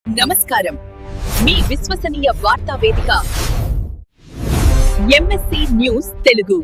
నమస్కారం, మీ విశ్వసనీయ వార్తా వేదిక MSC news Telugu.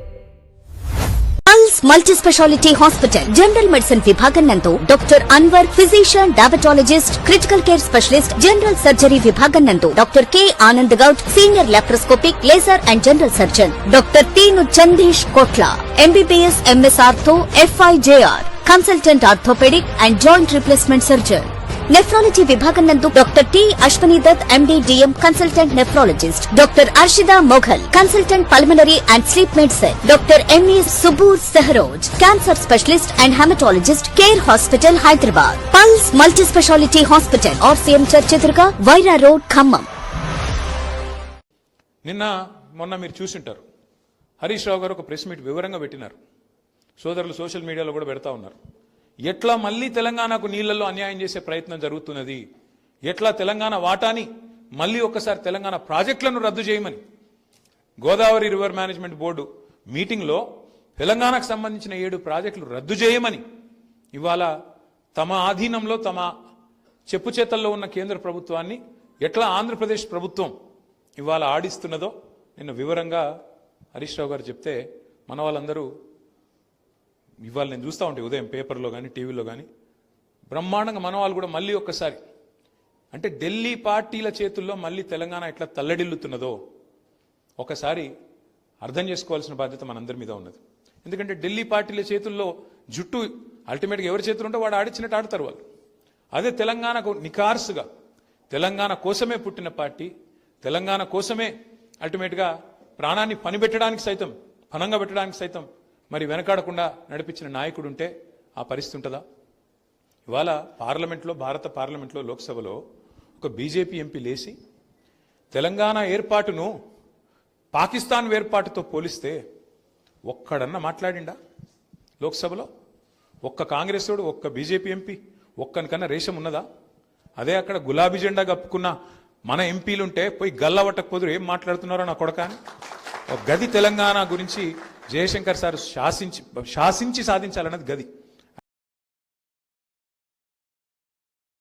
Pulse multi speciality hospital general medicine విభాగం నందు doctor Anwar physician, diabetologist, critical care specialist, general surgery విభాగం నందు doctor K Anand Goud, senior laparoscopic, laser and general surgeon doctor Teenu Chandeesh Kotla, MBBS, MS ortho, FIJR, consultant orthopaedic and joint replacement surgeon. Nephrology విభాగం నందు doctor T Ashwini Dutt, MD, DM, consultant nephrologist, doctor Arshida Mughal, consultant pulmonary and sleep medicine, doctor ME Suboor Sehroz, cancer specialist and haematologist, care hospital Hyderabad. Pulse multi speciality hospital, RCM church ఎదురుగా, Wyra road, Khammam. మొన్న మీరు చూసింటారు, హరీష్ రావు గారు ఒక press meet వివరంగా పెట్టినారు. సోదరులు సోషల్ మీడియాలో కూడా పెడతా ఉన్నారు. ఎట్లా మళ్ళీ తెలంగాణకు నీళ్లలో అన్యాయం చేసే ప్రయత్నం జరుగుతున్నది, ఎట్లా తెలంగాణ వాటాని మళ్ళీ ఒక్కసారి తెలంగాణ ప్రాజెక్టులను రద్దు చేయమని గోదావరి రివర్ మేనేజ్మెంట్ బోర్డు మీటింగ్లో తెలంగాణకు సంబంధించిన 7 ప్రాజెక్టులు రద్దు చేయమని ఇవాళ తమ ఆధీనంలో తమ చెప్పు చేతల్లో ఉన్న కేంద్ర ప్రభుత్వాన్ని ఎట్లా ఆంధ్రప్రదేశ్ ప్రభుత్వం ఇవాళ ఆడిస్తున్నదో నిన్న వివరంగా హరీష్ రావు గారు చెప్తే మన వాళ్ళందరూ ఇవాళ నేను చూస్తూ ఉంటే ఉదయం పేపర్లో కానీ టీవీలో కానీ బ్రహ్మాండంగా మన వాళ్ళు కూడా మళ్ళీ ఒక్కసారి అంటే ఢిల్లీ పార్టీల చేతుల్లో మళ్ళీ తెలంగాణ ఎట్లా తల్లడిల్లుతున్నదో ఒకసారి అర్థం చేసుకోవాల్సిన బాధ్యత మనందరి మీద ఉన్నది. ఎందుకంటే ఢిల్లీ పార్టీల చేతుల్లో జుట్టు అల్టిమేట్గా ఎవరి చేతులు ఉంటే వాడు ఆడిచ్చినట్టు ఆడతారు వాళ్ళు. అదే తెలంగాణకు నికార్సుగా తెలంగాణ కోసమే పుట్టిన పార్టీ, తెలంగాణ కోసమే అల్టిమేట్గా ప్రాణాన్ని పనిపెట్టడానికి సైతం, పనంగా పెట్టడానికి సైతం మరి వెనకాడకుండా నడిపించిన నాయకుడు ఉంటే ఆ పరిస్థితి ఉంటుందా? ఇవాళ పార్లమెంట్లో, భారత పార్లమెంట్లో, లోక్సభలో ఒక బీజేపీ ఎంపీ లేచి తెలంగాణ ఏర్పాటును పాకిస్తాన్ ఏర్పాటుతో పోలిస్తే ఒక్కడన్నా మాట్లాడిండా లోక్సభలో? ఒక్క కాంగ్రెస్ వాడు, ఒక్క బీజేపీ ఎంపీ ఒక్కనికన్నా రేషం ఉన్నదా? అదే అక్కడ గులాబీ జెండా కప్పుకున్న మన ఎంపీలుంటే పోయి గల్లవట్టకపోదురు ఏం మాట్లాడుతున్నారో నా కొడకాని. ఒక గది తెలంగాణ గురించి జయశంకర్ సార్ శాసించి సాధించాలన్నది గది.